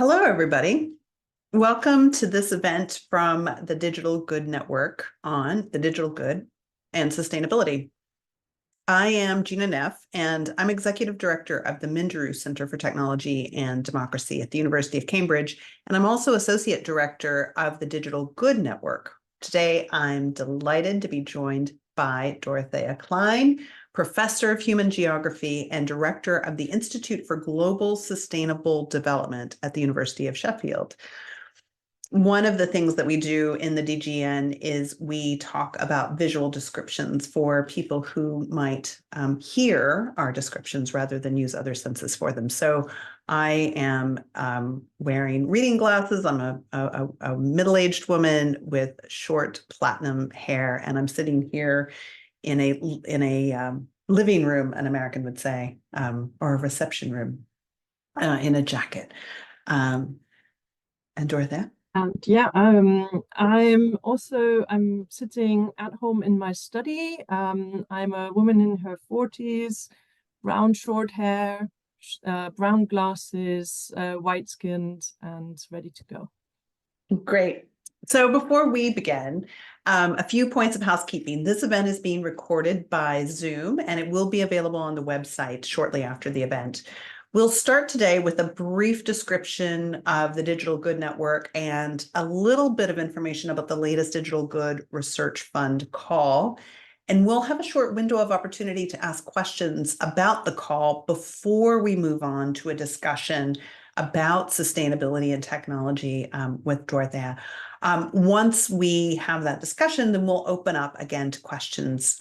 Hello, everybody. Welcome to this event from the Digital Good Network on the digital good and sustainability. I am Gina Neff, and I'm Executive Director of the Minderoo Centre for Technology and Democracy at the University of Cambridge, and I'm also Associate Director of the Digital Good Network. Today, I'm delighted to be joined by Dorothea Kleine, Professor of Human Geography and Director of the Institute for Global Sustainable Development at the University of Sheffield. One of the things that we do in the DGN is we talk about visual descriptions for people who might hear our descriptions rather than use other senses for them. So I am wearing reading glasses. I'm a middle-aged woman with short platinum hair, and I'm sitting here in a living room, an American would say, or a reception room in a jacket. And Dorothea? And yeah, I'm sitting at home in my study. I'm a woman in her 40s, brown short hair, brown glasses, white-skinned, and ready to go. Great. So before we begin, a few points of housekeeping. This event is being recorded by Zoom, and it will be available on the website shortly after the event. We'll start today with a brief description of the Digital Good Network and a little bit of information about the latest Digital Good Research Fund call. And we'll have a short window of opportunity to ask questions about the call before we move on to a discussion about sustainability and technology with Dorothea. Once we have that discussion, then we'll open up again to questions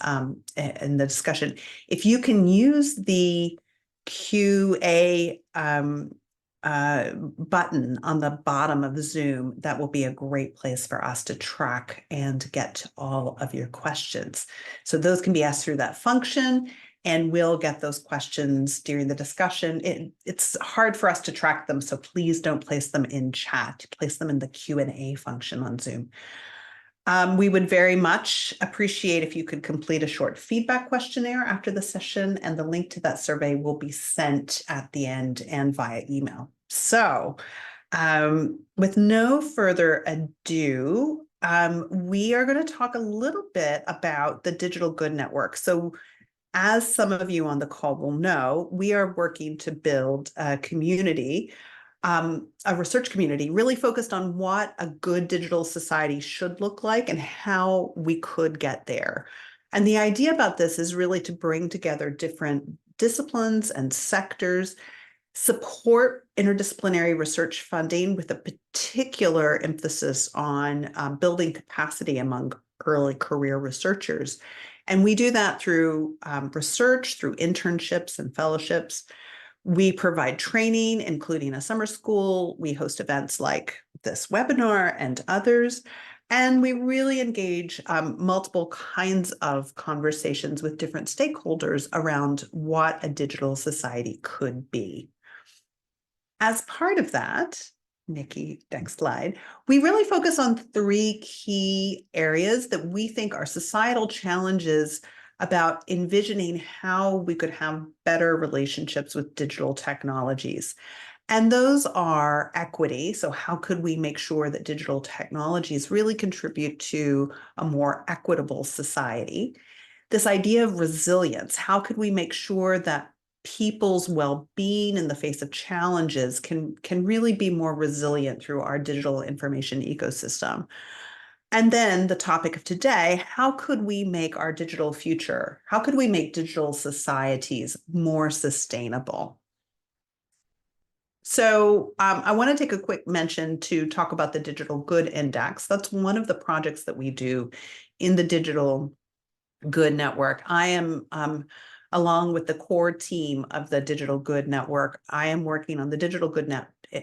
in the discussion. If you can use the QA button on the bottom of Zoom, that will be a great place for us to track and get to all of your questions. So those can be asked through that function, and we'll get those questions during the discussion. It's hard for us to track them, so please don't place them in chat. Place them in the Q&A function on Zoom. We would very much appreciate if you could complete a short feedback questionnaire after the session, and the link to that survey will be sent at the end and via email. So with no further ado, we are going to talk a little bit about the Digital Good Network. So as some of you on the call will know, we are working to build a community, a research community really focused on what a good digital society should look like and how we could get there. And the idea about this is really to bring together different disciplines and sectors, support interdisciplinary research funding with a particular emphasis on building capacity among early career researchers. And we do that through research, through internships and fellowships. We provide training, including a summer school. We host events like this webinar and others. And we really engage multiple kinds of conversations with different stakeholders around what a digital society could be. As part of that, Nikki, next slide, we really focus on three key areas that we think are societal challenges about envisioning how we could have better relationships with digital technologies. And those are equity. So how could we make sure that digital technologies really contribute to a more equitable society? This idea of resilience, how could we make sure that people's well-being in the face of challenges can really be more resilient through our digital information ecosystem? And then the topic of today, how could we make our digital future, how could we make digital societies more sustainable? So I want to take a quick mention to talk about the Digital Good Index. That's one of the projects that we do in the Digital Good Network. I am along with the core team of the Digital Good Network, I am working on the Digital Good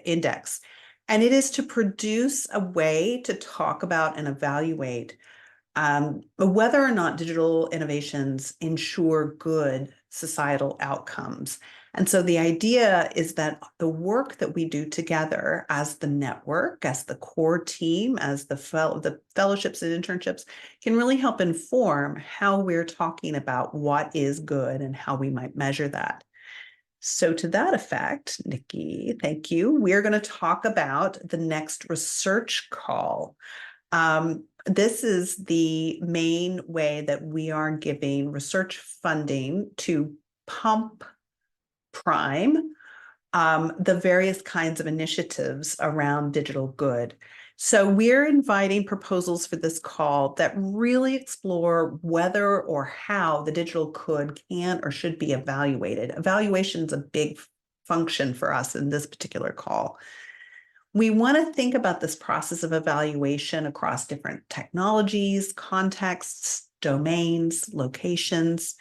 Index. And it is to produce a way to talk about and evaluate whether or not digital innovations ensure good societal outcomes. And so the idea is that the work that we do together as the network, as the core team, as the fellowships and internships can really help inform how we're talking about what is good and how we might measure that. So to that effect, Nikki, thank you. We're going to talk about the next research call. This is the main way that we are giving research funding to pump prime the various kinds of initiatives around digital good. So we're inviting proposals for this call that really explore whether or how the digital good can or should be evaluated. Evaluation is a big function for us in this particular call. We want to think about this process of evaluation across different technologies, contexts, domains, locations.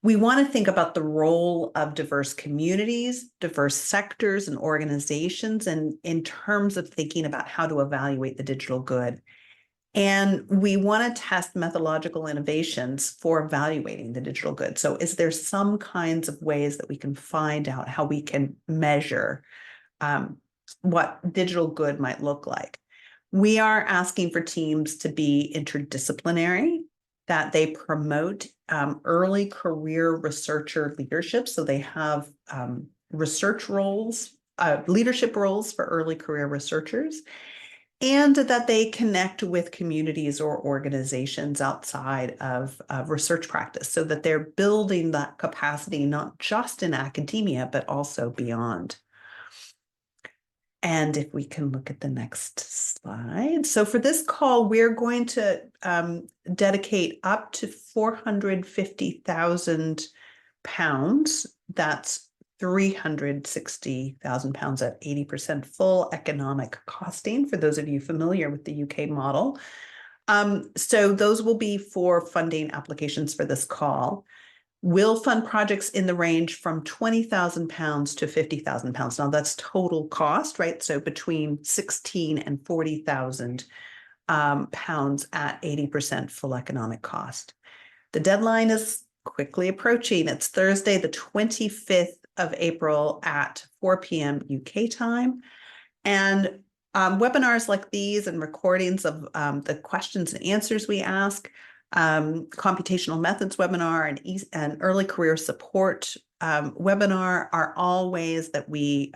We want to think about the role of diverse communities, diverse sectors and organizations, and in terms of thinking about how to evaluate the digital good. And we want to test methodological innovations for evaluating the digital good. So is there some kinds of ways that we can find out how we can measure what digital good might look like? We are asking for teams to be interdisciplinary, that they promote early career researcher leadership. So they have research roles, leadership roles for early career researchers, and that they connect with communities or organizations outside of research practice so that they're building that capacity, not just in academia, but also beyond. And if we can look at the next slide. So for this call, we're going to dedicate up to 450,000 pounds. That's 360,000 pounds at 80% full economic costing, for those of you familiar with the UK model. So those will be for funding applications for this call. Will fund projects in the range from 20,000 pounds to 50,000 pounds. Now that's total cost, right? So between 16 and 40,000 pounds at 80% full economic cost. The deadline is quickly approaching. It's Thursday, the 25th of April at 4 p.m. UK time. And webinars like these and recordings of the questions and answers we ask, computational methods webinar and early career support webinar are all ways that we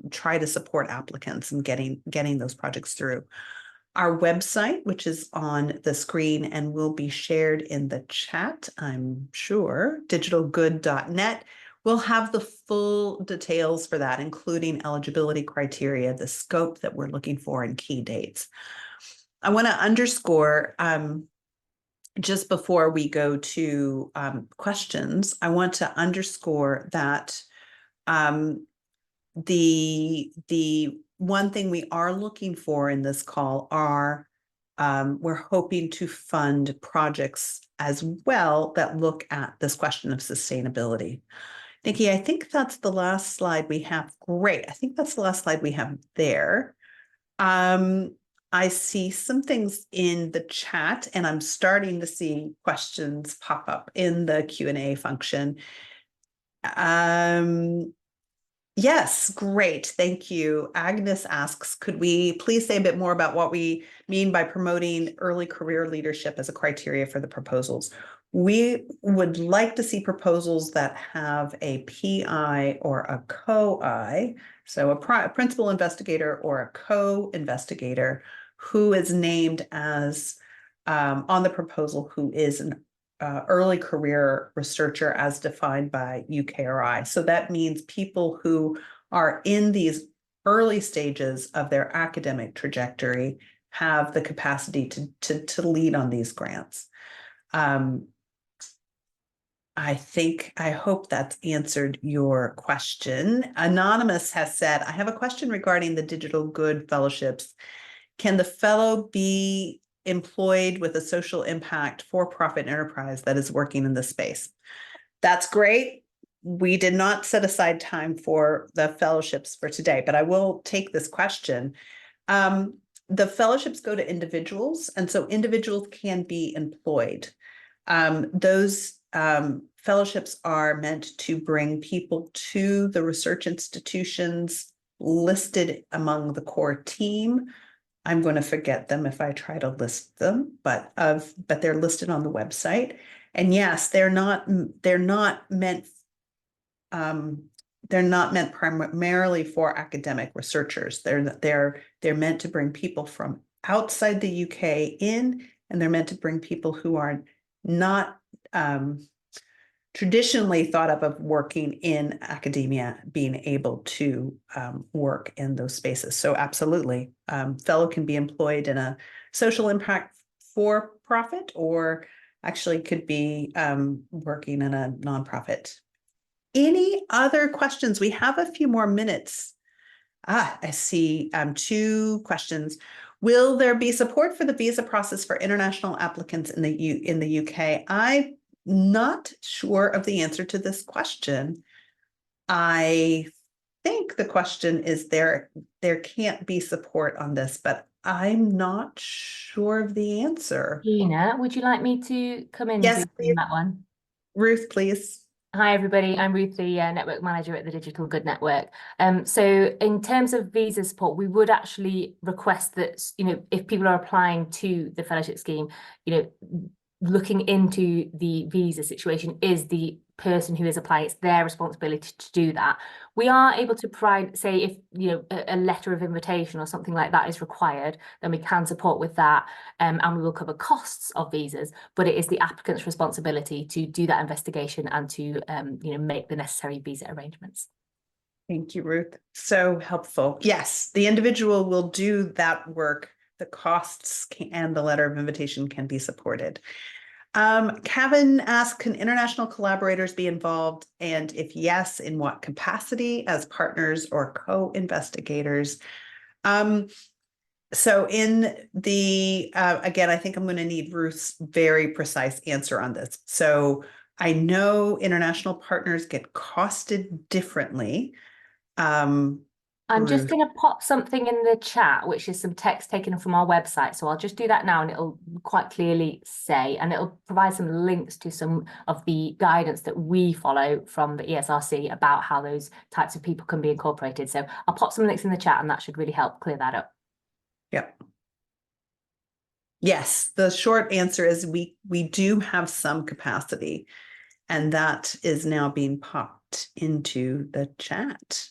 try to support applicants in getting those projects through. Our website, which is on the screen and will be shared in the chat, I'm sure, digitalgood.net, will have the full details for that, including eligibility criteria, the scope that we're looking for, and key dates. I want to underscore just before we go to questions, I want to underscore that the one thing we are looking for in this call are we're hoping to fund projects as well that look at this question of sustainability. Nikki, I think that's the last slide we have. Great. I think that's the last slide we have there. I see some things in the chat, and I'm starting to see questions pop up in the Q&A function. Yes, great. Thank you. Agnes asks, could we please say a bit more about what we mean by promoting early career leadership as a criteria for the proposals? We would like to see proposals that have a PI or a co-I, so a principal investigator or a co-investigator who is named as on the proposal who is an early career researcher as defined by UKRI. So that means people who are in these early stages of their academic trajectory have the capacity to lead on these grants. I hope that's answered your question. Anonymous has said, I have a question regarding the digital good fellowships. Can the fellow be employed with a social impact for-profit enterprise that is working in this space? That's great. We did not set aside time for the fellowships for today, but I will take this question. The fellowships go to individuals, and so individuals can be employed. Those fellowships are meant to bring people to the research institutions listed among the core team. I'm going to forget them if I try to list them, but they're listed on the website. And yes, they're not meant they're not meant primarily for academic researchers. They're meant to bring people from outside the UK in, and they're meant to bring people who are not traditionally thought of working in academia, being able to work in those spaces. So absolutely, fellow can be employed in a social impact for profit, or actually could be working in a nonprofit. Any other questions? We have a few more minutes. I see 2 questions. Will there be support for the visa process for international applicants in the UK? I'm not sure of the answer to this question. I think the question is there can't be support on this, but I'm not sure of the answer. Gina, would you like me to come in Yes, briefly please. on that one? Ruth, please. Hi, everybody. I'm Ruth, the network manager at the Digital Good Network. So in terms of visa support, we would actually request that, if people are applying to the fellowship scheme, looking into the visa situation is the person who is applying. It's their responsibility to do that. We are able to provide, say, if a letter of invitation or something like that is required, then we can support with that, and we will cover costs of visas. But it is the applicant's responsibility to do that investigation and to make the necessary visa arrangements. Thank you, Ruth. So helpful. Yes, the individual will do that work. The costs and the letter of invitation can be supported. Kevin asked, can international collaborators be involved? And if yes, in what capacity, as partners or co-investigators? So in the, again, I think I'm going to need Ruth's very precise answer on this. So I know international partners get costed differently. I'm just Ruth. going to pop something in the chat, which is some text taken from our website. So I'll just do that now, and it'll quite clearly say, and it'll provide some links to some of the guidance that we follow from the ESRC about how those types of people can be incorporated. So I'll pop some links in the chat, and that should really help clear that up. Yep. Yes, the short answer is we do have some capacity, and that is now being popped into the chat.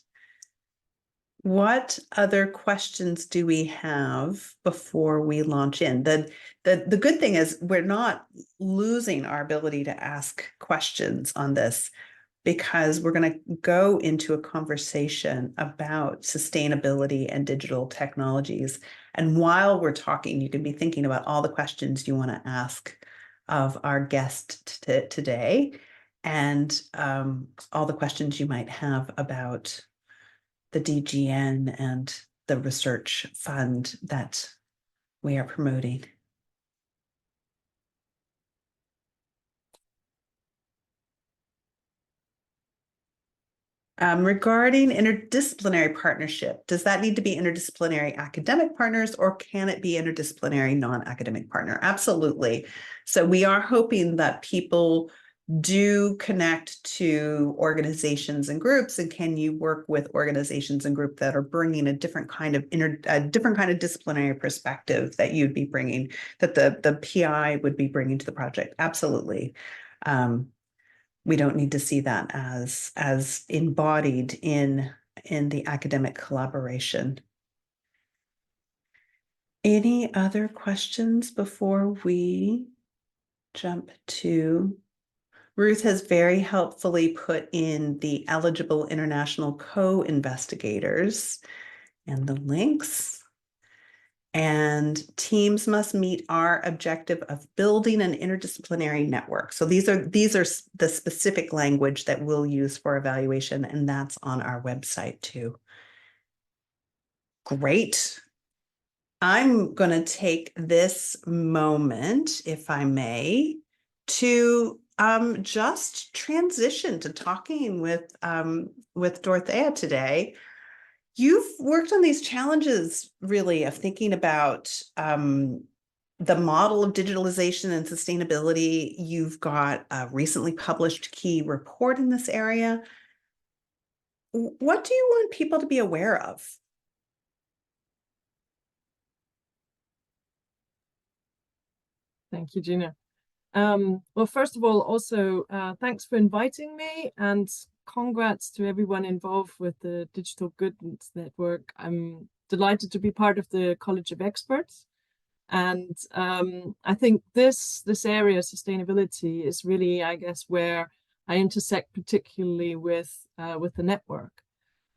What other questions do we have before we launch in? The good thing is we're not losing our ability to ask questions on this, because we're going to go into a conversation about sustainability and digital technologies. And while we're talking, you can be thinking about all the questions you want to ask of our guest today, and all the questions you might have about the DGN and the research fund that we are promoting. Regarding interdisciplinary partnership, does that need to be interdisciplinary academic partners, or can it be interdisciplinary non-academic partner? Absolutely. So we are hoping that people do connect to organizations and groups, and can you work with organizations and groups that are bringing a different kind of disciplinary perspective that you'd be bringing, that the PI would be bringing to the project? Absolutely. We don't need to see that as embodied in the academic collaboration. Any other questions before we jump to? Ruth has very helpfully put in the eligible international co-investigators and the links. And teams must meet our objective of building an interdisciplinary network. So these are the specific language that we'll use for evaluation, and that's on our website too. Great. I'm going to take this moment, if I may, to just transition to talking with Dorothea today. You've worked on these challenges, really, of thinking about the model of digitalization and sustainability. You've got a recently published key report in this area. What do you want people to be aware of? Thank you, Gina. Well, first of all, also, thanks for inviting me, and congrats to everyone involved with the Digital Goods Network. I'm delighted to be part of the College of Experts. And I think this area, sustainability, is really, I guess, where I intersect particularly with the network.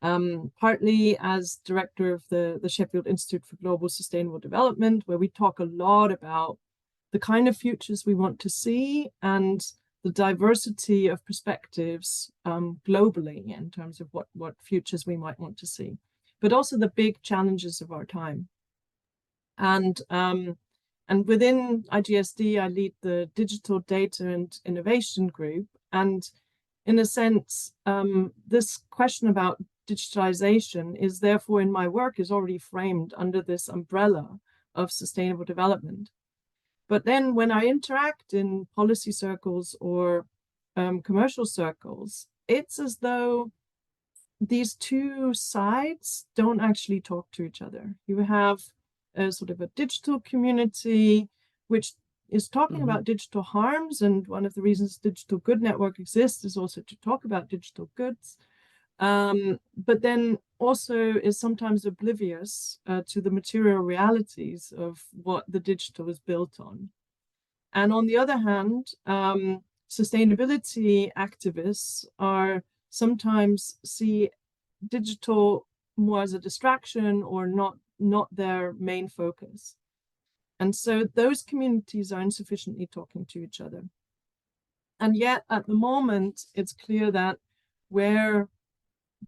Partly as director of the Sheffield Institute for Global Sustainable Development, where we talk a lot about the kind of futures we want to see and the diversity of perspectives globally in terms of what futures we might want to see, but also the big challenges of our time. And within IGSD, I lead the Digital Data and Innovation Group. And in a sense, this question about digitalization is therefore in my work is already framed under this umbrella of sustainable development. But then when I interact in policy circles or commercial circles, it's as though these two sides don't actually talk to each other. You have a sort of a digital community, which is talking about digital harms. And one of the reasons Digital Good Network exists is also to talk about digital goods. But then also is sometimes oblivious to the material realities of what the digital is built on. And on the other hand, sustainability activists are sometimes see digital more as a distraction or not their main focus. And so those communities are insufficiently talking to each other. And yet at the moment, it's clear that where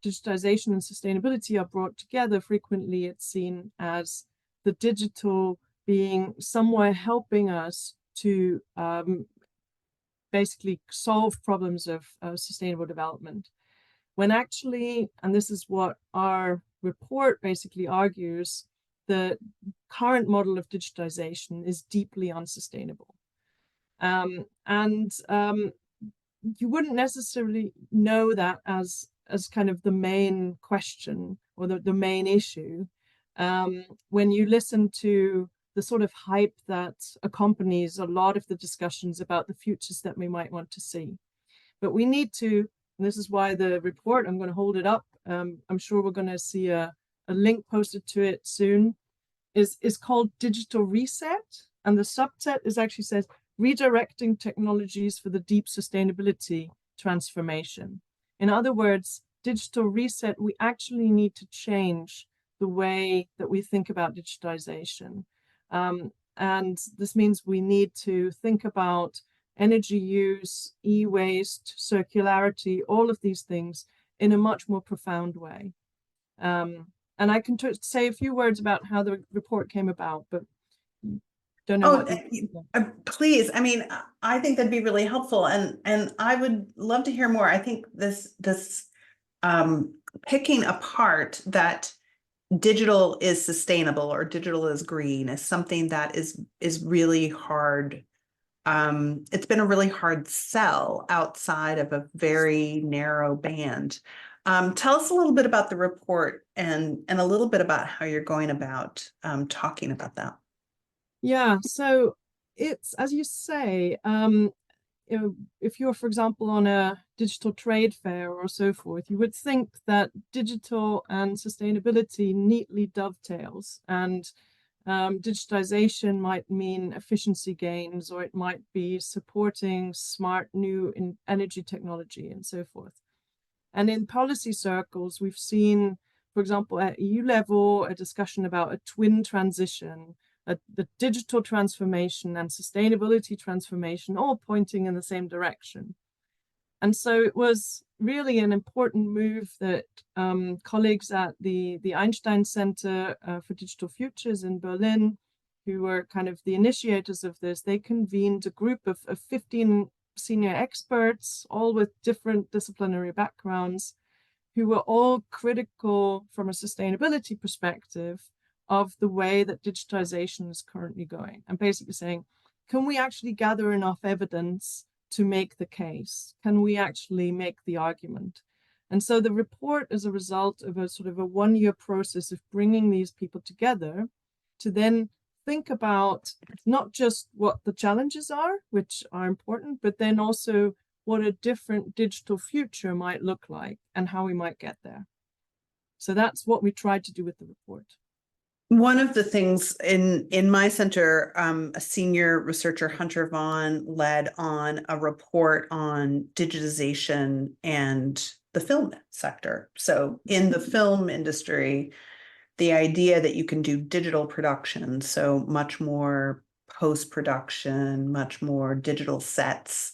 digitization and sustainability are brought together, frequently it's seen as the digital being somewhere helping us to basically solve problems of sustainable development. When actually, and this is what our report basically argues, the current model of digitization is deeply unsustainable. You wouldn't necessarily know that as kind of the main question or the main issue when you listen to the sort of hype that accompanies a lot of the discussions about the futures that we might want to see. But we need to, and this is why the report, I'm going to hold it up. I'm sure we're going to see a link posted to it soon, is called Digital Reset. And the subset is actually says, redirecting technologies for the deep sustainability transformation. In other words, digital reset, we actually need to change the way that we think about digitization. And this means we need to think about energy use, e-waste, circularity, all of these things in a much more profound way. And I can say a few words about how the report came about, but don't know. Please. I mean, I think that'd be really helpful, and I would love to hear more. I think this picking apart that digital is sustainable or digital is green is something that is really hard. It's been a really hard sell outside of a very narrow band. Tell us a little bit about the report and a little bit about how you're going about talking about that. Yeah, so it's, as you say, if you're, for example, on a digital trade fair or so forth, you would think that digital and sustainability neatly dovetails, and digitization might mean efficiency gains, or it might be supporting smart new energy technology and so forth. And in policy circles, we've seen, for example, at EU level, a discussion about a twin transition, the digital transformation and sustainability transformation, all pointing in the same direction. And so it was really an important move that colleagues at the Einstein Center for Digital Futures in Berlin, who were kind of the initiators of this, they convened a group of 15 senior experts, all with different disciplinary backgrounds, who were all critical from a sustainability perspective of the way that digitization is currently going, and basically saying, can we actually gather enough evidence to make the case? Can we actually make the argument? And so the report is a result of a sort of a one-year process of bringing these people together to then think about not just what the challenges are, which are important, but then also what a different digital future might look like and how we might get there. So that's what we tried to do with the report. One of the things in my center, a senior researcher, Hunter Vaughn, led on a report on digitization and the film sector. So in the film industry, the idea that you can do digital production, so much more post-production, much more digital sets,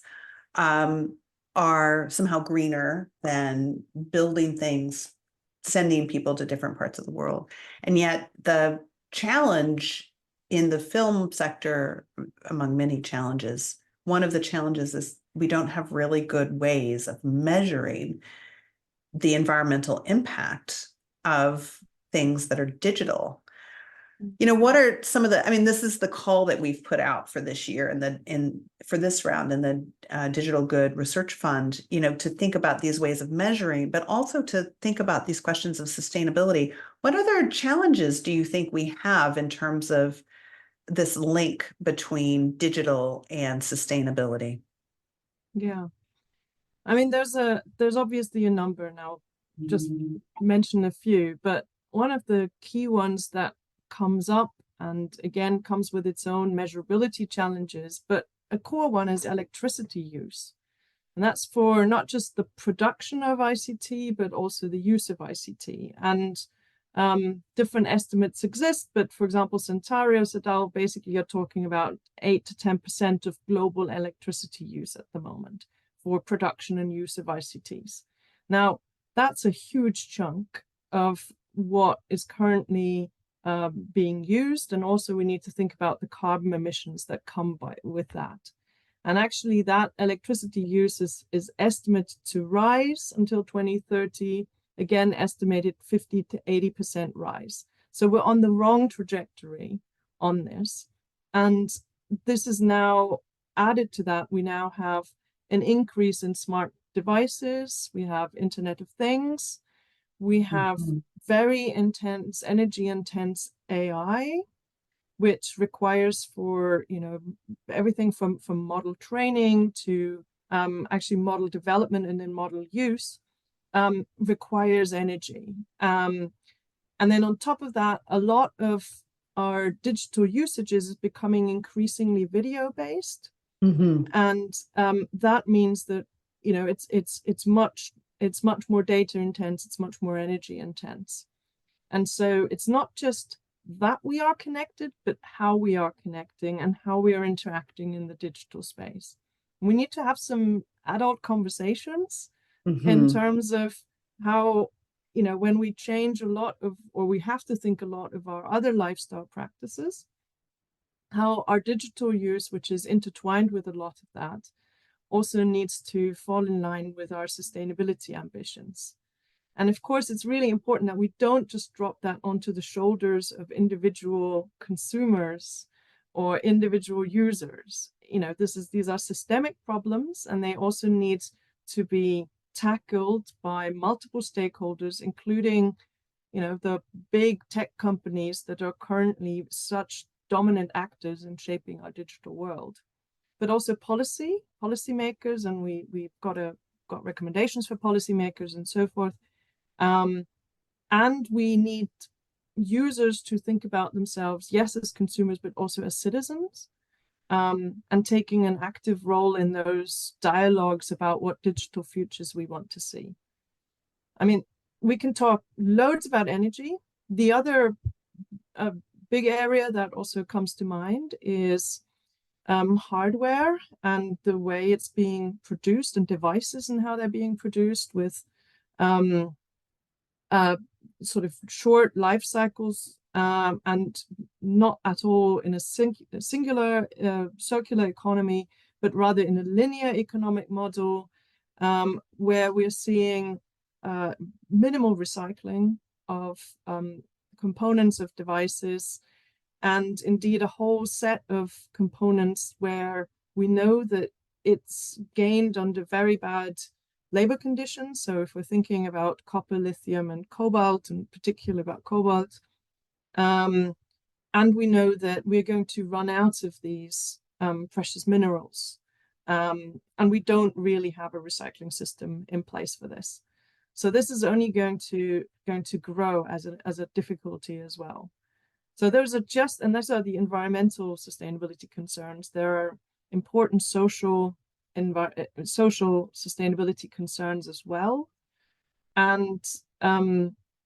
are somehow greener than building things, sending people to different parts of the world. And yet the challenge in the film sector, among many challenges, one of the challenges is we don't have really good ways of measuring the environmental impact of things that are digital. You know, what are some of the, I mean, this is the call that we've put out for this year and for this round in the Digital Good Research Fund, you know, to think about these ways of measuring, but also to think about these questions of sustainability. What other challenges do you think we have in terms of this link between digital and sustainability? Yeah. I mean, there's obviously a number, and I'll just mention a few, but one of the key ones that comes up and again comes with its own measurability challenges, but a core one is electricity use. And that's for not just the production of ICT, but also the use of ICT. And different estimates exist, but for example, Centarios et al. Basically are talking about 8 to 10% of global electricity use at the moment for production and use of ICTs. Now, that's a huge chunk of what is currently being used, and also we need to think about the carbon emissions that come with that. And actually that electricity use is estimated to rise until 2030, again estimated 50 to 80% rise. So we're on the wrong trajectory on this. And this is now added to that, we now have an increase in smart devices, we have Internet of Things, we have very intense, energy intense AI, which requires for, you know, everything from model training to actually model development and then model use, requires energy. And then on top of that, a lot of our digital usages is becoming increasingly video based. And that means that, you know, it's much more data intense, it's much more energy intense. And so it's not just that we are connected, but how we are connecting and how we are interacting in the digital space. We need to have some adult conversations in terms of how, you know, when we change a lot of, or we have to think a lot of our other lifestyle practices, how our digital use, which is intertwined with a lot of that, also needs to fall in line with our sustainability ambitions. And of course, it's really important that we don't just drop that onto the shoulders of individual consumers or individual users. You know, these are systemic problems, and they also need to be tackled by multiple stakeholders, including, you know, the big tech companies that are currently such dominant actors in shaping our digital world, but also policymakers, and we've got recommendations for policymakers and so forth. And we need users to think about themselves, yes, as consumers, but also as citizens, and taking an active role in those dialogues about what digital futures we want to see. I mean, we can talk loads about energy. The other big area that also comes to mind is hardware and the way it's being produced, and devices and how they're being produced with sort of short life cycles, and not at all in a singular circular economy, but rather in a linear economic model, where we're seeing minimal recycling of components of devices, and indeed a whole set of components where we know that it's gained under very bad labor conditions. So if we're thinking about copper, lithium, and cobalt, and particularly about cobalt, and we know that we're going to run out of these precious minerals And we don't really have a recycling system in place for this. So this is only going to grow as a difficulty as well. So those are the environmental sustainability concerns. There are important social sustainability concerns as well. And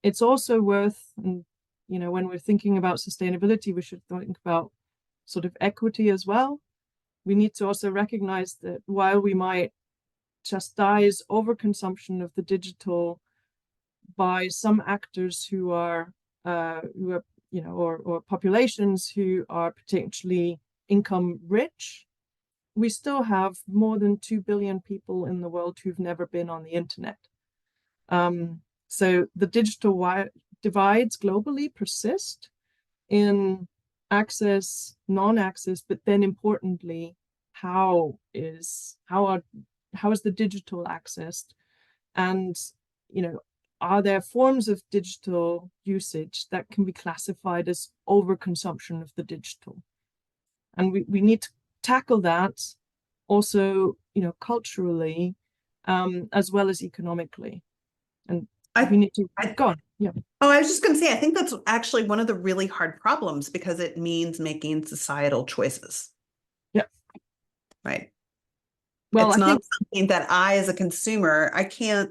it's also worth, and when we're thinking about sustainability, we should think about sort of equity as well. We need to also recognize that while we might chastise overconsumption of the digital by some actors who are or populations who are potentially income rich, we still have more than 2 billion people in the world who've never been on the internet. So the digital divides globally persist in access, non-access, but then importantly, how is the digital accessed, and are there forms of digital usage that can be classified as overconsumption of the digital? And we need to tackle that also, culturally, as well as economically. And we need to go on. Yeah. Oh, I was just going to say, I think that's actually one of the really hard problems, because it means making societal choices. Yeah. Right. Well, it's I not think something that I, as a consumer, I can't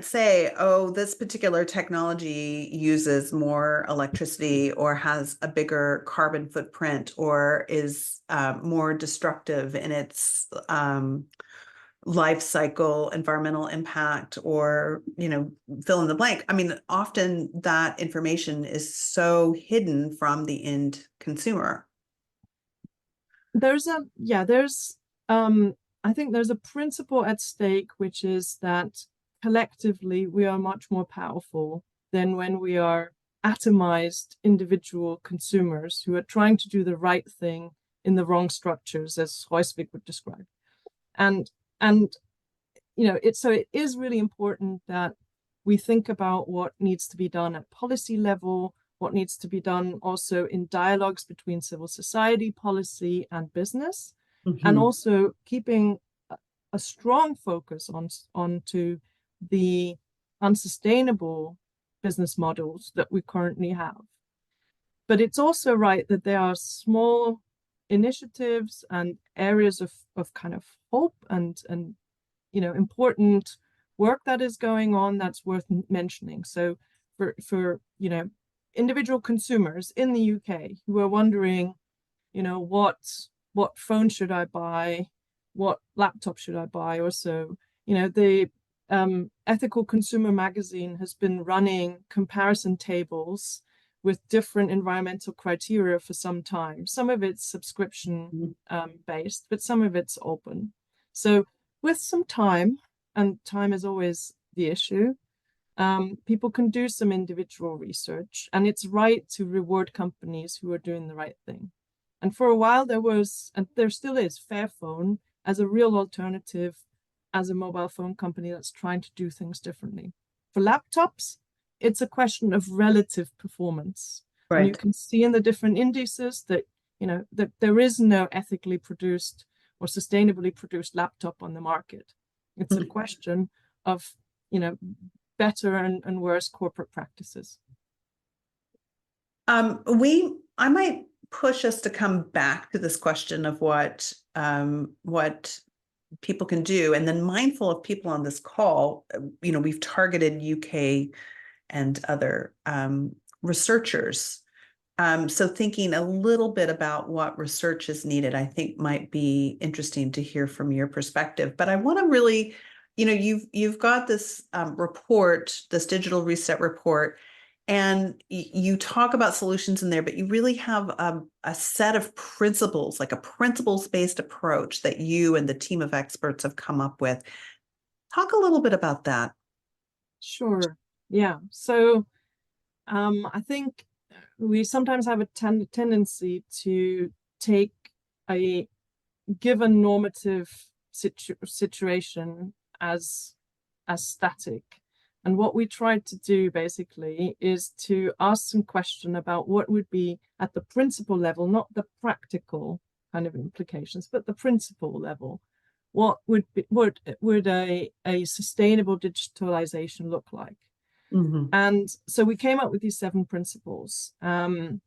say, oh, this particular technology uses more electricity or has a bigger carbon footprint or is more destructive in its life cycle, environmental impact, or, fill in the blank. I mean, often that information is so hidden from the end consumer. I think there's a principle at stake, which is that collectively we are much more powerful than when we are atomized individual consumers who are trying to do the right thing in the wrong structures, as Heuswig would describe. And it is really important that we think about what needs to be done at policy level, what needs to be done also in dialogues between civil society, policy, and business, and also keeping a strong focus onto the unsustainable business models that we currently have. But it's also right that there are small initiatives and areas of kind of hope and important work that is going on that's worth mentioning. So for individual consumers in the UK who are wondering, what phone should I buy, what laptop should I buy, or so, the Ethical Consumer magazine has been running comparison tables with different environmental criteria for some time. Some of it's subscription based, but some of it's open. So with some time, and time is always the issue, people can do some individual research, and it's right to reward companies who are doing the right thing. And for a while there was, and there still is, Fairphone as a real alternative, as a mobile phone company that's trying to do things differently. For laptops, it's a question of relative performance. Right. And you can see in the different indices that, that there is no ethically produced or sustainably produced laptop on the market. It's a question of, better and worse corporate practices. I might push us to come back to this question of what people can do, and then mindful of people on this call. We've targeted UK and other researchers. So thinking a little bit about what research is needed, I think might be interesting to hear from your perspective. But I want to really, you've got this report, this digital reset report, and you talk about solutions in there, but you really have a set of principles, like a principles-based approach that you and the team of experts have come up with. Talk a little bit about that. Sure. Yeah. So I think we sometimes have a tendency to take a given normative situation as static. And what we tried to do basically is to ask some question about what would be at the principle level, not the practical kind of implications, but the principle level. What would a sustainable digitalization look like? And so we came up with these 7 principles, and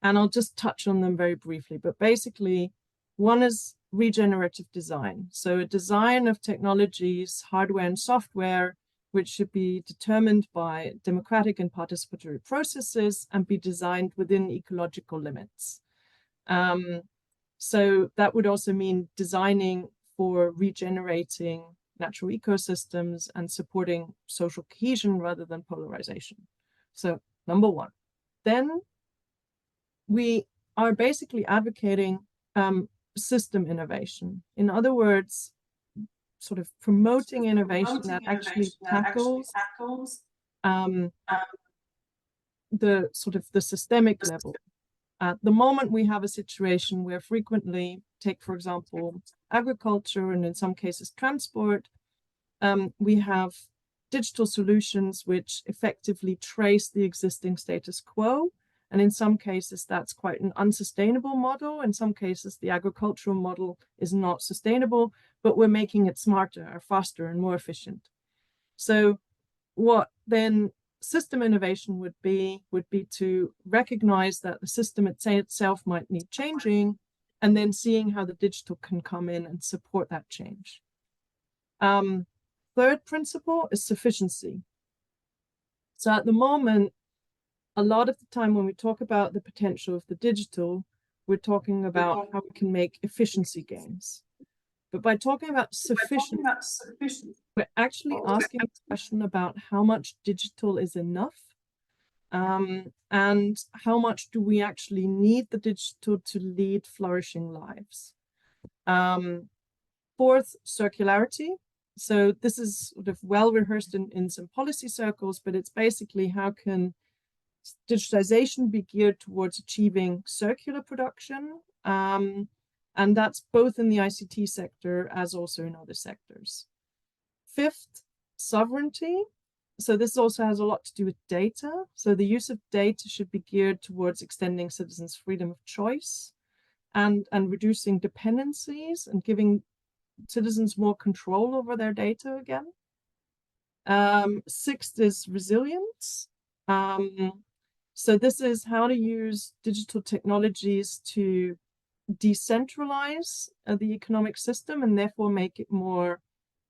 I'll just touch on them very briefly. But basically, one is regenerative design. So a design of technologies, hardware and software, which should be determined by democratic and participatory processes and be designed within ecological limits. So that would also mean designing for regenerating natural ecosystems and supporting social cohesion rather than polarization. So number 1. Then we are basically advocating system innovation. In other words, sort of promoting innovation that actually tackles the sort of the systemic level. At the moment, we have a situation where frequently, take for example, agriculture and in some cases transport, we have digital solutions which effectively trace the existing status quo. And in some cases, that's quite an unsustainable model. In some cases, the agricultural model is not sustainable, but we're making it smarter or faster and more efficient. So what then system innovation would be to recognize that the system itself might need changing, and then seeing how the digital can come in and support that change. Third principle is sufficiency. So at the moment, a lot of the time when we talk about the potential of the digital, we're talking about how we can make efficiency gains. But by talking about sufficiency, we're actually asking a question about how much digital is enough, and how much do we actually need the digital to lead flourishing lives. Fourth, circularity. So this is sort of well rehearsed in some policy circles, but it's basically how can digitization be geared towards achieving circular production, and that's both in the ICT sector as also in other sectors. Fifth, sovereignty. So this also has a lot to do with data. So the use of data should be geared towards extending citizens' freedom of choice and reducing dependencies and giving citizens more control over their data again. Sixth is resilience. So this is how to use digital technologies to decentralize the economic system and therefore make it more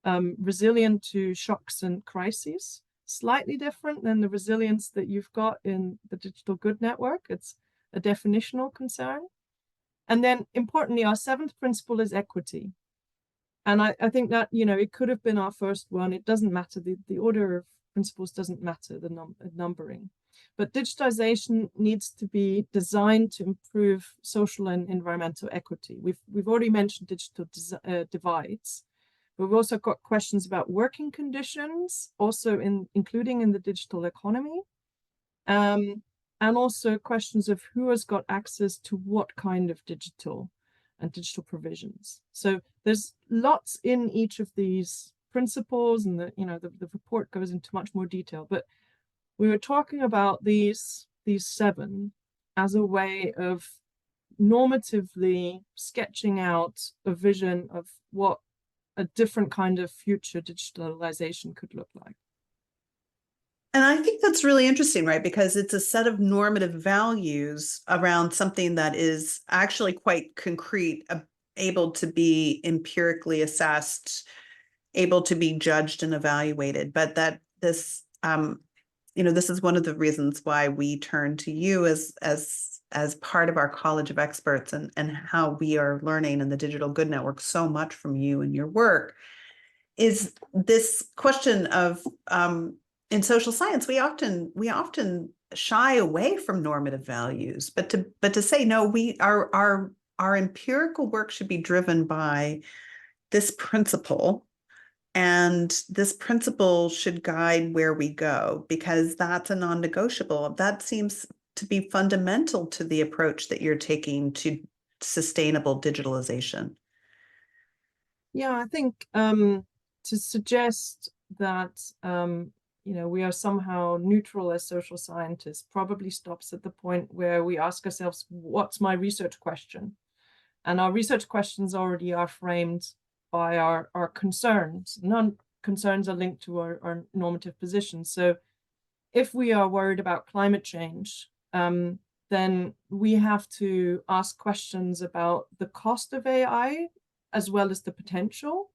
resilient to shocks and crises. Slightly different than the resilience that you've got in the digital good network. It's a definitional concern. And then importantly, our 7th principle is equity. And I think that, you know, it could have been our first one. It doesn't matter. The order of principles doesn't matter, the numbering. But digitization needs to be designed to improve social and environmental equity. We've already mentioned digital divides. We've also got questions about working conditions, also including in the digital economy, and also questions of who has got access to what kind of digital and digital provisions. So there's lots in each of these principles, and the report goes into much more detail. But we were talking about these 7 as a way of normatively sketching out a vision of what a different kind of future digitalization could look like. And I think that's really interesting, right? Because it's a set of normative values around something that is actually quite concrete, able to be empirically assessed, able to be judged and evaluated. But that this, this is one of the reasons why we turn to you as part of our College of Experts, and how we are learning in the Digital Good Network so much from you and your work, is this question of in social science, we often shy away from normative values, but to say no, our empirical work should be driven by this principle, and this principle should guide where we go, because that's a non-negotiable. That seems to be fundamental to the approach that you're taking to sustainable digitalization. Yeah, I think to suggest that we are somehow neutral as social scientists probably stops at the point where we ask ourselves, what's my research question? And our research questions already are framed by our concerns. Non-concerns are linked to our normative positions. So if we are worried about climate change, then we have to ask questions about the cost of AI as well as the potential.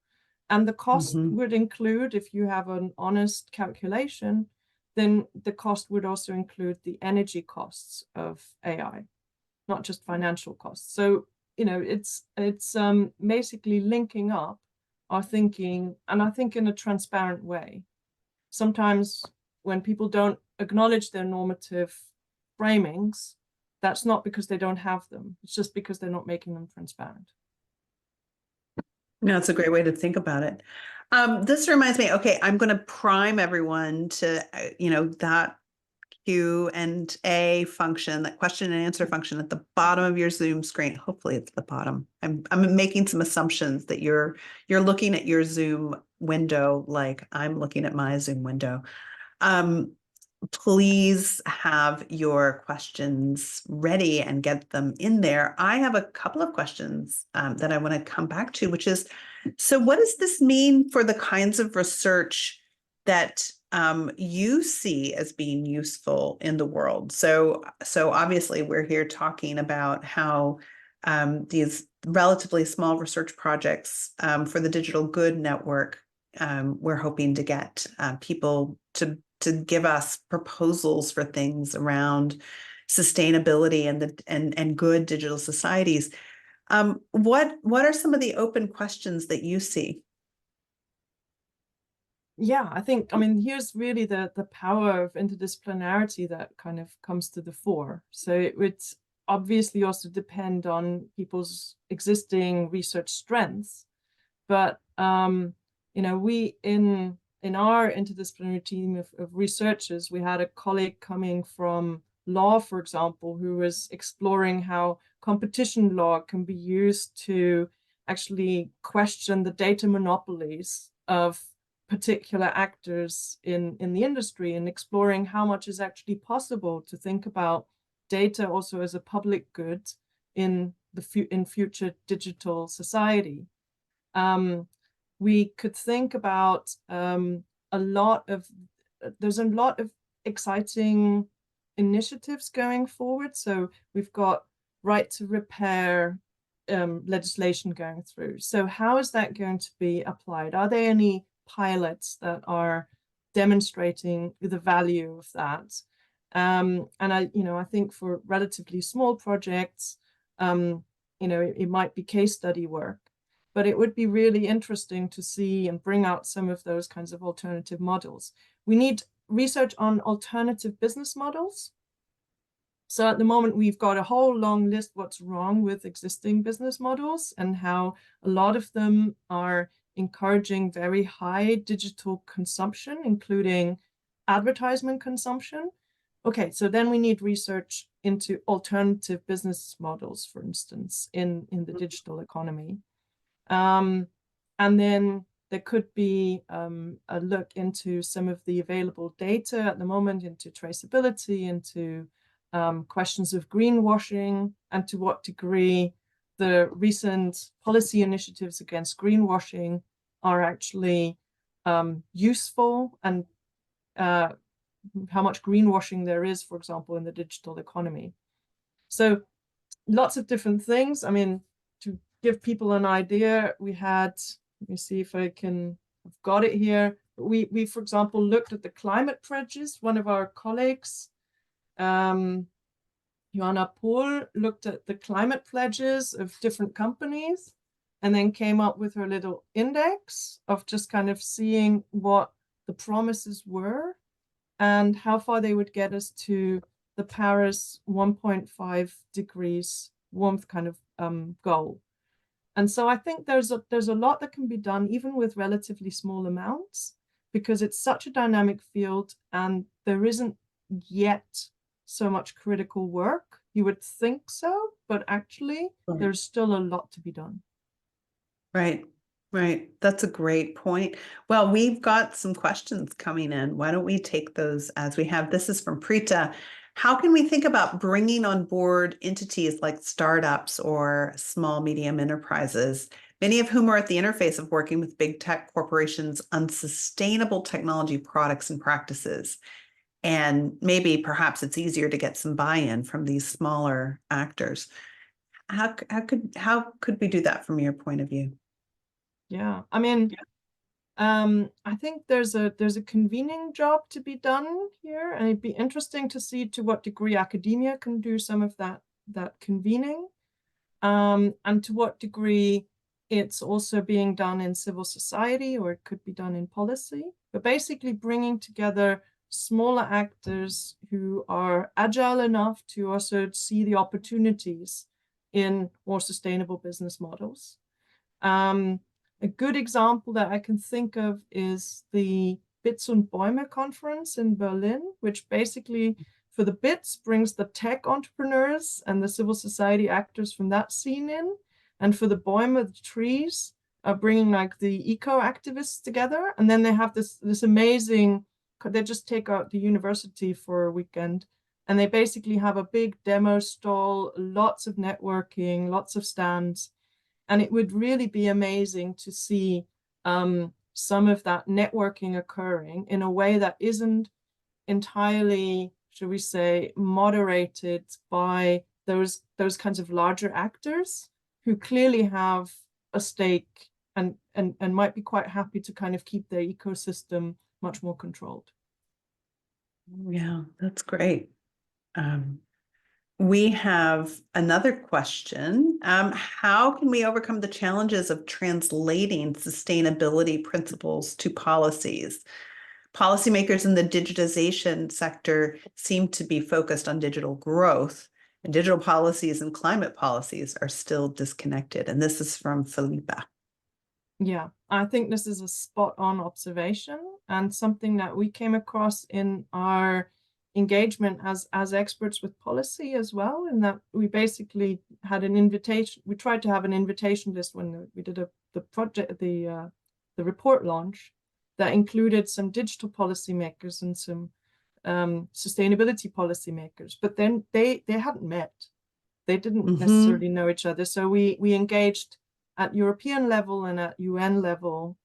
And the cost would include, if you have an honest calculation, then the cost would also include the energy costs of AI, not just financial costs. So, you know, it's basically linking up our thinking, and I think in a transparent way. Sometimes when people don't acknowledge their normative framings, that's not because they don't have them. It's just because they're not making them transparent. No, it's a great way to think about it. This reminds me, okay, I'm going to prime everyone to, that Q&A function, that question and answer function at the bottom of your Zoom screen. Hopefully it's the bottom. I'm making some assumptions that you're looking at your Zoom window like I'm looking at my Zoom window. Please have your questions ready and get them in there. I have a couple of questions that I want to come back to, which is, so what does this mean for the kinds of research that you see as being useful in the world? So obviously we're here talking about how these relatively small research projects for the Digital Good Network, we're hoping to get people to give us proposals for things around sustainability and good digital societies. What are some of the open questions that you see? Yeah, I mean, here's really the power of interdisciplinarity that kind of comes to the fore. So it would obviously also depend on people's existing research strengths, but we in our interdisciplinary team of researchers, we had a colleague coming from law, for example, who was exploring how competition law can be used to actually question the data monopolies of particular actors in the industry, and exploring how much is actually possible to think about data also as a public good in future digital society. We could think about there's a lot of exciting initiatives going forward. So we've got right to repair legislation going through. So how is that going to be applied? Are there any pilots that are demonstrating the value of that? And I think for relatively small projects, it might be case study work. But it would be really interesting to see and bring out some of those kinds of alternative models. We need research on alternative business models. So at the moment, we've got a whole long list what's wrong with existing business models and how a lot of them are encouraging very high digital consumption, including advertisement consumption. Okay, so then we need research into alternative business models, for instance, in the digital economy. And then there could be a look into some of the available data at the moment, into traceability, into questions of greenwashing, and to what degree the recent policy initiatives against greenwashing are actually useful, and how much greenwashing there is, for example, in the digital economy. So lots of different things. I mean, to give people an idea, we had, let me see if I've got it here. We, for example, looked at the climate pledges. One of our colleagues, Joanna Pohl, looked at the climate pledges of different companies and then came up with her little index of just kind of seeing what the promises were and how far they would get us to the Paris 1.5 degrees warmth kind of goal. And so I think there's a lot that can be done even with relatively small amounts, because it's such a dynamic field and there isn't yet so much critical work. You would think so, but actually there's still a lot to be done. Right. That's a great point. Well, we've got some questions coming in. Why don't we take those as we have? This is from Preeta. How can we think about bringing on board entities like startups or small, medium enterprises, many of whom are at the interface of working with big tech corporations on sustainable technology products and practices? And maybe perhaps it's easier to get some buy-in from these smaller actors. How could we do that from your point of view? Yeah, I mean, I think there's a convening job to be done here, and it'd be interesting to see to what degree academia can do some of that convening, and to what degree it's also being done in civil society, or it could be done in policy. But basically bringing together smaller actors who are agile enough to also see the opportunities in more sustainable business models. A good example that I can think of is the Bits und Bäume conference in Berlin, which basically for the bits brings the tech entrepreneurs and the civil society actors from that scene in, and for the Bäume, the trees, are bringing like the eco activists together. And then they have this amazing, they just take out the university for a weekend, and they basically have a big demo stall, lots of networking, lots of stands. And it would really be amazing to see some of that networking occurring in a way that isn't entirely, should we say, moderated by those kinds of larger actors who clearly have a stake and might be quite happy to kind of keep their ecosystem much more controlled. Yeah, that's great. We have another question. How can we overcome the challenges of translating sustainability principles to policies? Policymakers in the digitization sector seem to be focused on digital growth, and digital policies and climate policies are still disconnected. And this is from Felipa. Yeah, I think this is a spot-on observation, and something that we came across in our engagement as experts with policy as well, in that we basically had an invitation. We tried to have an invitation list when we did the report launch, that included some digital policymakers and some sustainability policymakers, but then they hadn't met. They didn't necessarily know each other. So we engaged at European level and at UN level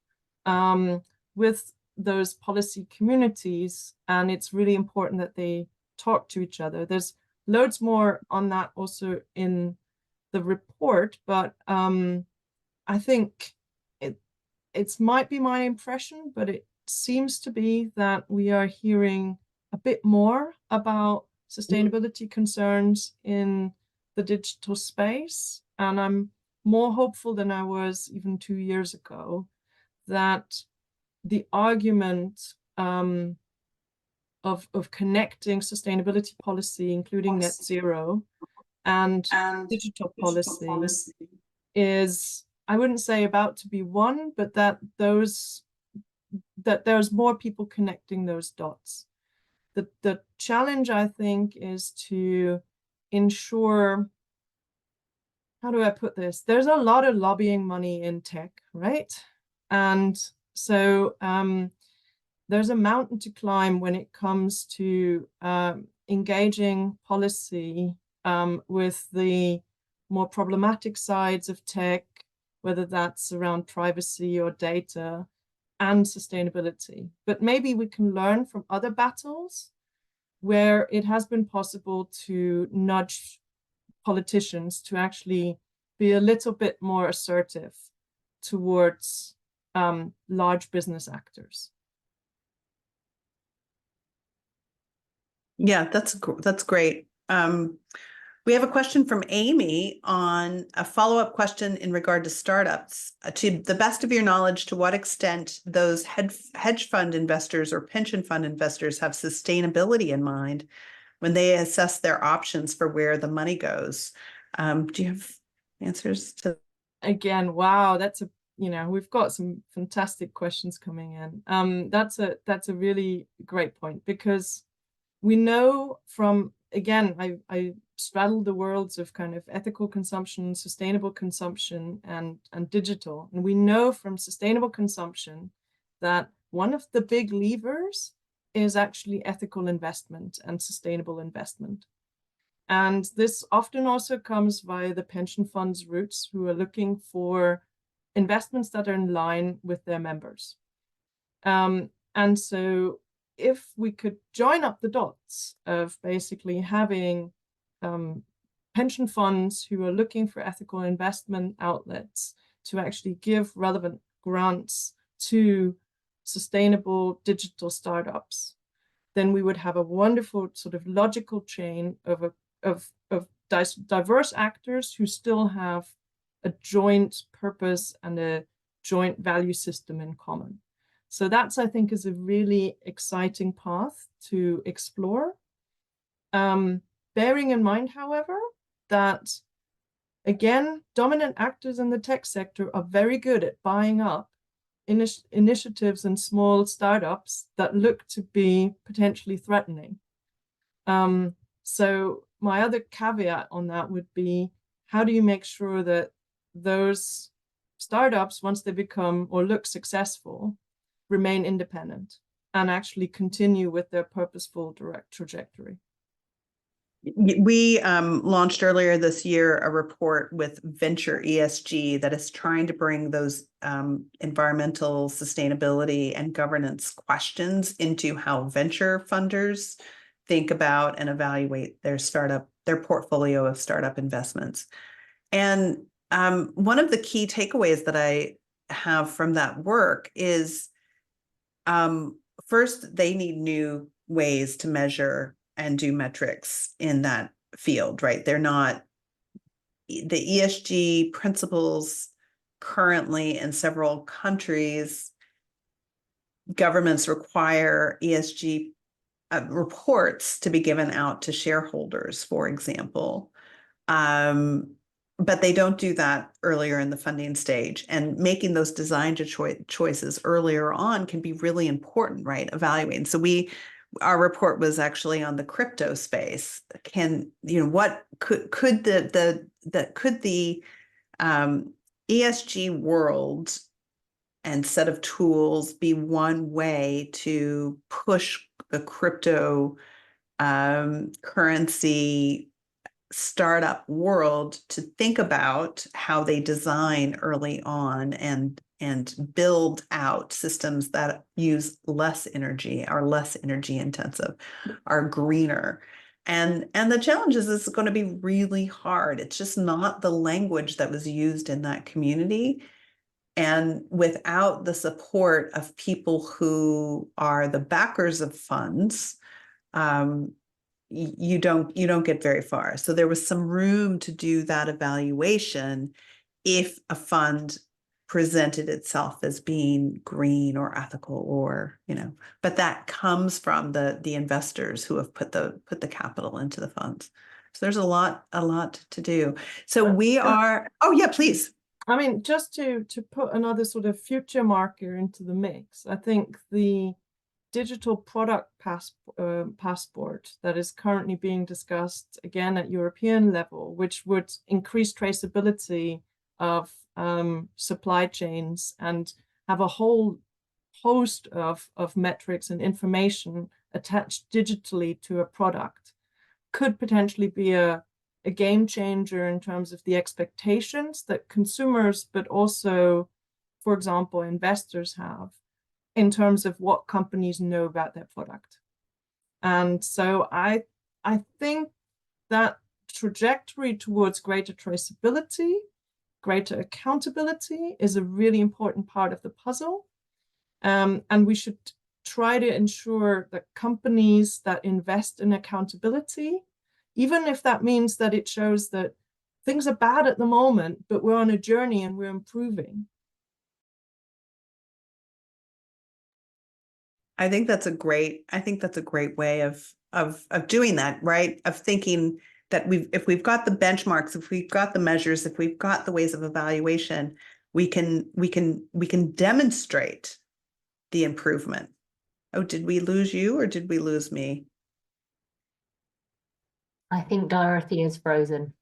with those policy communities, and it's really important that they talk to each other. There's loads more on that also in the report, but I think it might be my impression, but it seems to be that we are hearing a bit more about sustainability concerns in the digital space, and I'm more hopeful than I was even 2 years ago that the argument of connecting sustainability policy, including net zero, and digital policy is, I wouldn't say about to be won, but that there's more people connecting those dots. The challenge, I think, is to ensure, how do I put this? There's a lot of lobbying money in tech, right? And so there's a mountain to climb when it comes to engaging policy with the more problematic sides of tech, whether that's around privacy or data and sustainability. But maybe we can learn from other battles where it has been possible to nudge politicians to actually be a little bit more assertive towards large business actors. Yeah, that's great. We have a question from Amy on a follow-up question in regard to startups. To the best of your knowledge, to what extent those hedge fund investors or pension fund investors have sustainability in mind when they assess their options for where the money goes? Do you have answers to? Again, wow, that's a, we've got some fantastic questions coming in. That's a really great point, because we know from, again, I straddle the worlds of kind of ethical consumption, sustainable consumption, and digital. And we know from sustainable consumption that one of the big levers is actually ethical investment and sustainable investment. And this often also comes via the pension funds routes, who are looking for investments that are in line with their members. And so if we could join up the dots of basically having pension funds who are looking for ethical investment outlets to actually give relevant grants to sustainable digital startups, then we would have a wonderful sort of logical chain of diverse actors who still have a joint purpose and a joint value system in common. So that's, I think, is a really exciting path to explore. Bearing in mind, however, that, again, dominant actors in the tech sector are very good at buying up initiatives and small startups that look to be potentially threatening. So my other caveat on that would be, how do you make sure that those startups, once they become or look successful, remain independent and actually continue with their purposeful direct trajectory? We launched earlier this year a report with Venture ESG that is trying to bring those environmental sustainability and governance questions into how venture funders think about and evaluate their portfolio of startup investments. And one of the key takeaways that I have from that work is, first, they need new ways to measure and do metrics in that field, right? They're not, the ESG principles currently in several countries, governments require ESG reports to be given out to shareholders, for example. But they don't do that earlier in the funding stage, and making those design choices earlier on can be really important, right? Evaluating. So our report was actually on the crypto space. What could the ESG world and set of tools be one way to push the crypto currency startup world to think about how they design early on and build out systems that use less energy, are less energy intensive, are greener. And the challenge is it's going to be really hard. It's just not the language that was used in that community. And without the support of people who are the backers of funds, you don't get very far. So there was some room to do that evaluation if a fund presented itself as being green or ethical, or but that comes from the investors who have put the capital into the funds. So there's a lot to do. So we are, oh yeah, please. I mean, just to put another sort of future marker into the mix, I think the digital product passport that is currently being discussed again at European level, which would increase traceability of supply chains and have a whole host of metrics and information attached digitally to a product, could potentially be a game changer in terms of the expectations that consumers, but also, for example, investors have in terms of what companies know about their product. And so I think that trajectory towards greater traceability, greater accountability is a really important part of the puzzle. And we should try to ensure that companies that invest in accountability, even if that means that it shows that things are bad at the moment, but we're on a journey and we're improving. I think that's a great way of doing that, right? Of thinking that if we've got the benchmarks, if we've got the measures, if we've got the ways of evaluation, we can demonstrate the improvement. Oh, did we lose you or did we lose me? I think Dorothy is frozen.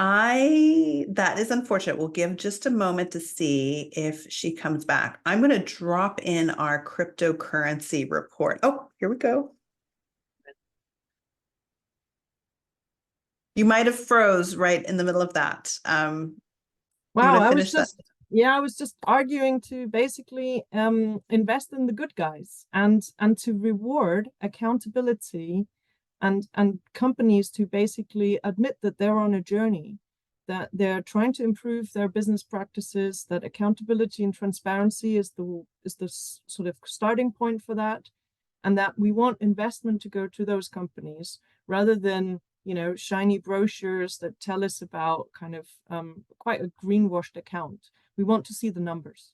That is unfortunate. We'll give just a moment to see if she comes back. I'm going to drop in our cryptocurrency report. Oh, here we go. You might have froze right in the middle of that. Wow, I was just arguing to basically invest in the good guys and to reward accountability and companies to basically admit that they're on a journey, that they're trying to improve their business practices, that accountability and transparency is the sort of starting point for that, and that we want investment to go to those companies rather than, you know, shiny brochures that tell us about kind of quite a greenwashed account. We want to see the numbers.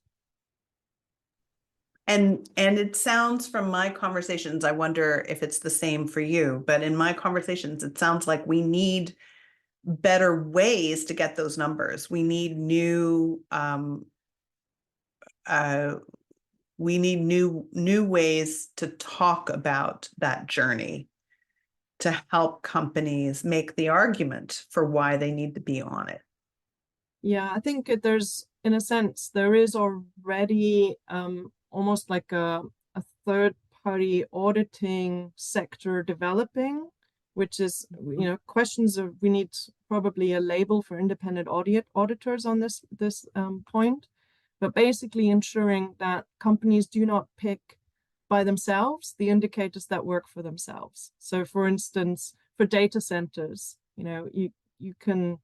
And it sounds from my conversations, I wonder if it's the same for you, but in my conversations, it sounds like we need better ways to get those numbers. We need new ways to talk about that journey to help companies make the argument for why they need to be on it. Yeah, I think there's, in a sense, there is already almost like a third-party auditing sector developing, which is, you know, questions of, we need probably a label for independent auditors on this point, but basically ensuring that companies do not pick by themselves the indicators that work for themselves. So, for instance, for data centers, you know, you can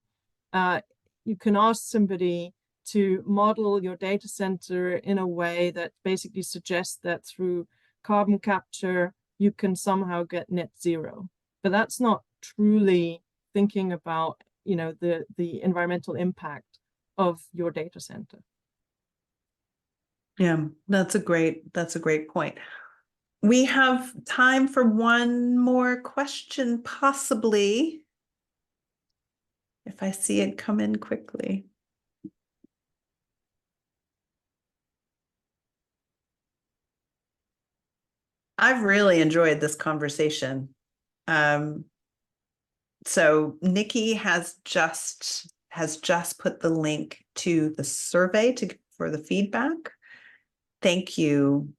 ask somebody to model your data center in a way that basically suggests that through carbon capture, you can somehow get net zero. But that's not truly thinking about, you know, the environmental impact of your data center. Yeah, that's a great point. We have time for one more question, possibly, if I see it come in quickly. I've really enjoyed this conversation. So Nikki has just put the link to the survey for the feedback. Thank you,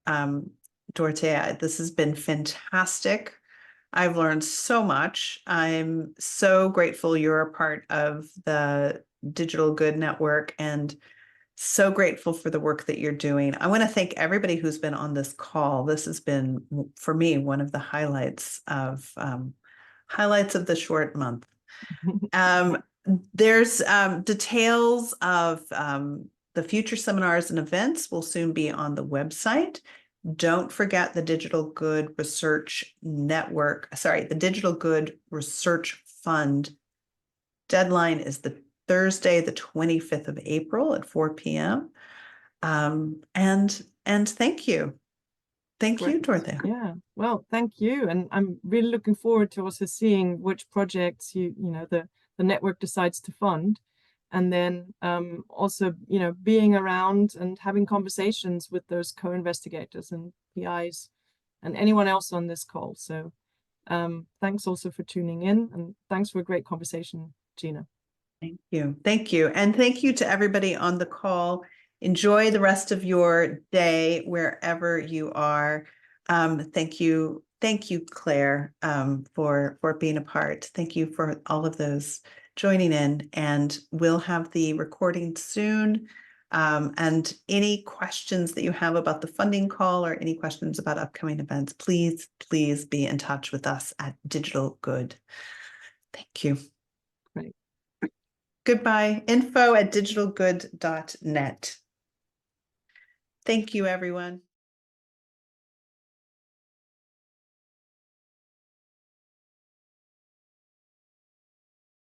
Dorothea. This has been fantastic. I've learned so much. I'm so grateful you're a part of the Digital Good Network and so grateful for the work that you're doing. I want to thank everybody who's been on this call. This has been, for me, one of the highlights of the short month. There's details of the future seminars and events will soon be on the website. Don't forget the Digital Good Research Network, sorry, the Digital Good Research Fund deadline is the Thursday, the 25th of April at 4 p.m. And thank you. Thank you, Dorothea. Yeah, well, thank you. And I'm really looking forward to also seeing which projects you know, the network decides to fund. And then also, you know, being around and having conversations with those co-investigators and PIs and anyone else on this call. So thanks also for tuning in, and thanks for a great conversation, Gina. Thank you. Thank you. And thank you to everybody on the call. Enjoy the rest of your day wherever you are. Thank you. Thank you, Claire, for being a part. Thank you for all of those joining in, and we'll have the recording soon. And any questions that you have about the funding call or any questions about upcoming events, please be in touch with us at Digital Good. Thank you. Great. Goodbye. info@digitalgood.net. Thank you, everyone.